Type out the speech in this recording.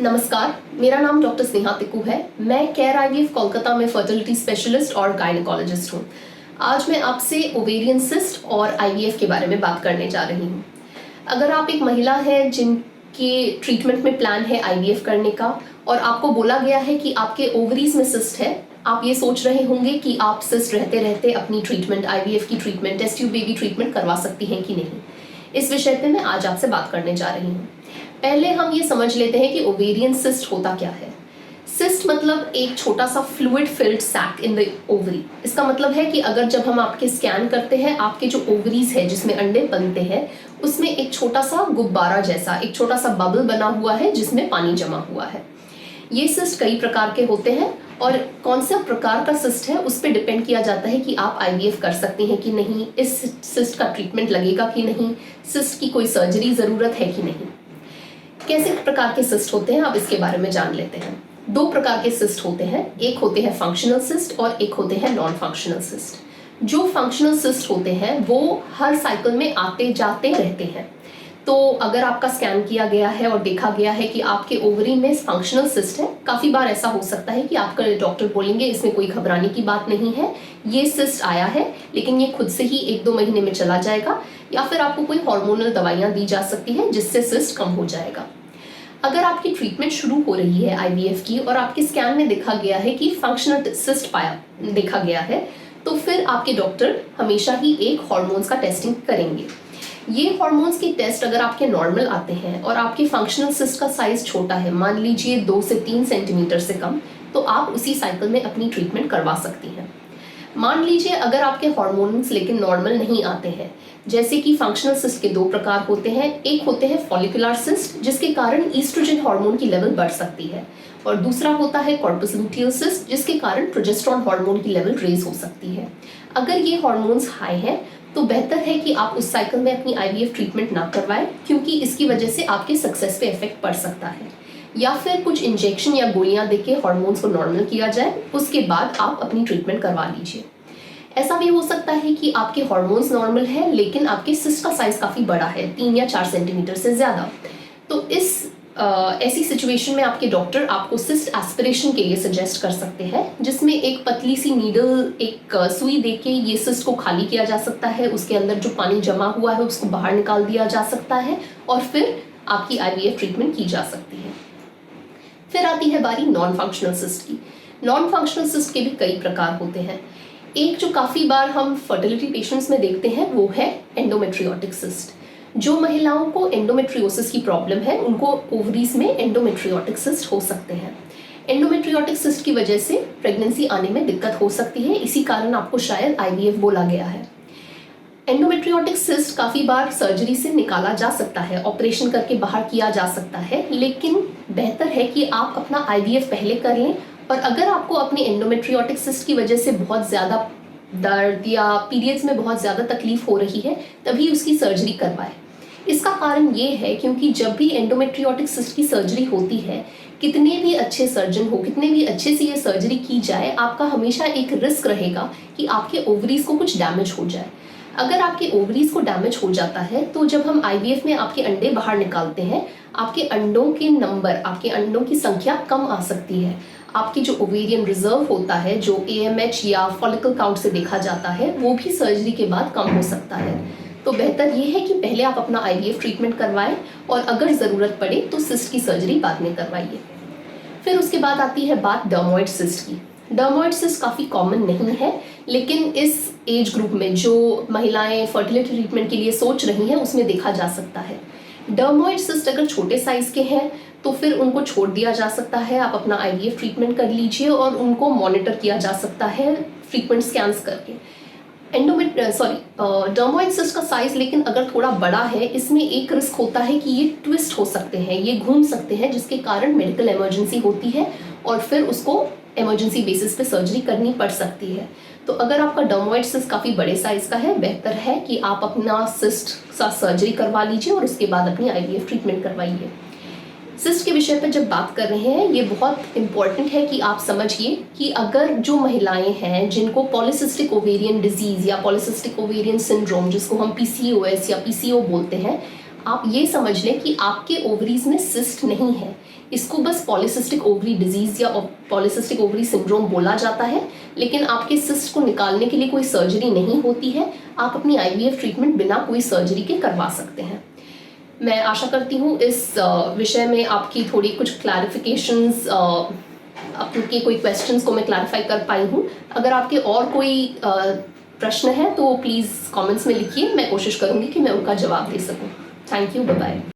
नमस्कार, मेरा नाम डॉक्टर स्नेहा तिक्कू है। मैं केयर आईवीएफ कोलकाता में फर्टिलिटी स्पेशलिस्ट और गायनेकोलॉजिस्ट हूँ। आज मैं आपसे ओवेरियन सिस्ट और आईवीएफ के बारे में बात करने जा रही हूँ। अगर आप एक महिला हैं जिनके ट्रीटमेंट में प्लान है आईवीएफ करने का और आपको बोला गया है कि आपके ओवरीज में सिस्ट है, आप ये सोच रहे होंगे कि आप सिस्ट रहते रहते अपनी ट्रीटमेंट, आईवीएफ की treatment, test tube baby treatment करवा सकती हैं कि नहीं। इस विषय पे मैं आज आपसे बात करने जा रही हूँ। पहले हम ये समझ लेते हैं कि ओवेरियन सिस्ट होता क्या है। सिस्ट मतलब एक छोटा सा fluid filled sac in the ovary. इसका मतलब है कि अगर जब हम आपके स्कैन करते हैं, आपके जो ओवरीज है जिसमें अंडे बनते हैं, उसमें एक छोटा सा गुब्बारा जैसा, एक छोटा सा बबल बना हुआ है जिसमें पानी जमा हुआ है। ये सिस्ट कई प्रकार के होते हैं और कौन सा प्रकार का सिस्ट है उस पर डिपेंड किया जाता है कि आप आईवीएफ कर सकती हैं कि नहीं, इस सिस्ट का ट्रीटमेंट लगेगा कि नहीं, सिस्ट की कोई सर्जरी ज़रूरत है कि नहीं। कैसे प्रकार के सिस्ट होते हैं, अब इसके बारे में जान लेते हैं। दो प्रकार के सिस्ट होते हैं, एक होते हैं फंक्शनल सिस्ट और एक होते हैं नॉन फंक्शनल सिस्ट। जो फंक्शनल सिस्ट होते हैं वो हर साइकिल में आते जाते रहते हैं। तो अगर आपका स्कैन किया गया है और देखा गया है कि आपके ओवरी में फंक्शनल सिस्ट है, काफ़ी बार ऐसा हो सकता है कि आपका डॉक्टर बोलेंगे इसमें कोई घबराने की बात नहीं है, ये सिस्ट आया है लेकिन ये खुद से ही 1-2 महीने में चला जाएगा, या फिर आपको कोई हार्मोनल दवाइयाँ दी जा सकती हैं जिससे सिस्ट कम हो जाएगा। अगर आपकी ट्रीटमेंट शुरू हो रही है आईवीएफ की और आपके स्कैन में देखा गया है कि फंक्शनल सिस्ट देखा गया है, तो फिर आपके डॉक्टर हमेशा ही एक हार्मोन्स का टेस्टिंग करेंगे। ये हार्मोन्स की टेस्ट अगर आपके नॉर्मल आते हैं और आपके फंक्शनल सिस्ट का साइज छोटा है, मान लीजिए 2 से 3 सेंटीमीटर से कम, तो आप उसी साइकिल में अपनी ट्रीटमेंट करवा सकती हैं। मान लीजिए अगर आपके हार्मोन्स लेकिन नॉर्मल नहीं आते हैं, जैसे कि फंक्शनल सिस्ट के 2 प्रकार होते हैं। एक होते हैं फॉलिकुलर सिस्ट जिसके कारण ईस्ट्रोजन हार्मोन की लेवल बढ़ सकती है, और दूसरा होता है कॉर्पस लुटियल सिस्ट जिसके कारण प्रोजेस्टेरॉन हार्मोन की लेवल रेज हो सकती है। अगर ये हार्मोन्स हाई हैं तो बेहतर है कि आप उस साइकिल में अपनी आईवीएफ ट्रीटमेंट ना करवाएं, क्योंकि इसकी वजह से आपके सक्सेस पे इफेक्ट पड़ सकता है। या फिर कुछ इंजेक्शन या गोलियां देके हार्मोन्स को नॉर्मल किया जाए, उसके बाद आप अपनी ट्रीटमेंट करवा लीजिए। ऐसा भी हो सकता है कि आपके हार्मोन्स नॉर्मल है लेकिन आपके सिस्ट का साइज काफ़ी बड़ा है, 3 या 4 सेंटीमीटर से ज़्यादा। तो ऐसी सिचुएशन में आपके डॉक्टर आपको सिस्ट एस्पिरेशन के लिए सजेस्ट कर सकते हैं, जिसमें एक पतली सी नीडल, एक सुई देके ये सिस्ट को खाली किया जा सकता है, उसके अंदर जो पानी जमा हुआ है उसको बाहर निकाल दिया जा सकता है और फिर आपकी आईवीएफ ट्रीटमेंट की जा सकती है। फिर आती है बारी नॉन फंक्शनल सिस्ट की। नॉन फंक्शनल सिस्ट के भी कई प्रकार होते हैं। एक जो काफ़ी बार हम फर्टिलिटी पेशेंट्स में देखते हैं वो है एंडोमेट्रियोटिक सिस्ट। जो महिलाओं को एंडोमेट्रियोसिस की प्रॉब्लम है उनको ओवरीज में एंडोमेट्रियोटिक सिस्ट हो सकते हैं। एंडोमेट्रियोटिक सिस्ट की वजह से प्रेगनेंसी आने में दिक्कत हो सकती है, इसी कारण आपको शायद आईवीएफ बोला गया है। एंडोमेट्रियोटिक सिस्ट काफ़ी बार सर्जरी से निकाला जा सकता है, ऑपरेशन करके बाहर किया जा सकता है, लेकिन बेहतर है कि आप अपना आईवीएफ पहले कर लें। और अगर आपको अपने एंडोमेट्रियोटिक सिस्ट की वजह से बहुत ज़्यादा दर्द या पीरियड्स में बहुत ज़्यादा तकलीफ हो रही है, तभी उसकी सर्जरी करवाएं। इसका कारण ये है क्योंकि जब भी एंडोमेट्रियोटिक सिस्ट की सर्जरी होती है, कितने भी अच्छे सर्जन हो, कितने भी अच्छे से ये सर्जरी की जाए, आपका हमेशा एक रिस्क रहेगा कि आपके ओवरीज को कुछ डैमेज हो जाए। अगर आपके ओवरीज को डैमेज हो जाता है तो जब हम आईवीएफ में आपके अंडे बाहर निकालते हैं, आपके अंडों के नंबर, आपके अंडों की संख्या कम आ सकती है। आपकी जो ओवेरियन रिजर्व होता है, जो AMH या फॉलिकल काउंट से देखा जाता है, वो भी सर्जरी के बाद कम हो सकता है। तो बेहतर ये है कि पहले आप अपना आईवीएफ ट्रीटमेंट करवाएं और अगर ज़रूरत पड़े तो सिस्ट की सर्जरी बाद में करवाइए। फिर उसके बाद आती है बात डर्मोइड सिस्ट की। डर्मोइड सिस्ट काफ़ी कॉमन नहीं है, लेकिन इस एज ग्रुप में जो महिलाएं फर्टिलिटी ट्रीटमेंट के लिए सोच रही हैं उसमें देखा जा सकता है। डर्मोइड सिस्ट अगर छोटे साइज़ के हैं तो फिर उनको छोड़ दिया जा सकता है, आप अपना आईवीएफ ट्रीटमेंट कर लीजिए और उनको मॉनिटर किया जा सकता है फ्रीक्वेंट स्कैन्स करके। डर्मोइड सिस्ट का साइज लेकिन अगर थोड़ा बड़ा है, इसमें एक रिस्क होता है कि ये ट्विस्ट हो सकते हैं, ये घूम सकते हैं, जिसके कारण मेडिकल इमरजेंसी होती है और फिर उसको इमरजेंसी बेसिस पे सर्जरी करनी पड़ सकती है। तो अगर आपका डर्मोइड सिस्ट काफ़ी बड़े साइज़ का है, बेहतर है कि आप अपना सिस्ट का सर्जरी करवा लीजिए और उसके बाद अपनी आईवीएफ ट्रीटमेंट करवाइए। सिस्ट के विषय पर जब बात कर रहे हैं, ये बहुत इम्पॉर्टेंट है कि आप समझिए कि अगर जो महिलाएं हैं जिनको पॉलीसिस्टिक ओवेरियन डिजीज़ या पॉलीसिस्टिक ओवेरियन सिंड्रोम, जिसको हम PCOS या PCO बोलते हैं, आप ये समझ लें कि आपके ओवरीज में सिस्ट नहीं है। इसको बस पॉलीसिस्टिक ओवरी डिजीज या पॉलीसिस्टिक ओवरी सिंड्रोम बोला जाता है, लेकिन आपके सिस्ट को निकालने के लिए कोई सर्जरी नहीं होती है। आप अपनी IVF ट्रीटमेंट बिना कोई सर्जरी के करवा सकते हैं। मैं आशा करती हूँ इस विषय में आपकी थोड़ी कुछ क्लैरिफिकेशंस, आपके कोई क्वेश्चंस को मैं क्लैरिफाई कर पाई हूँ। अगर आपके और कोई प्रश्न है तो प्लीज़ कमेंट्स में लिखिए, मैं कोशिश करूँगी कि मैं उनका जवाब दे सकूँ। Thank you, bye bye.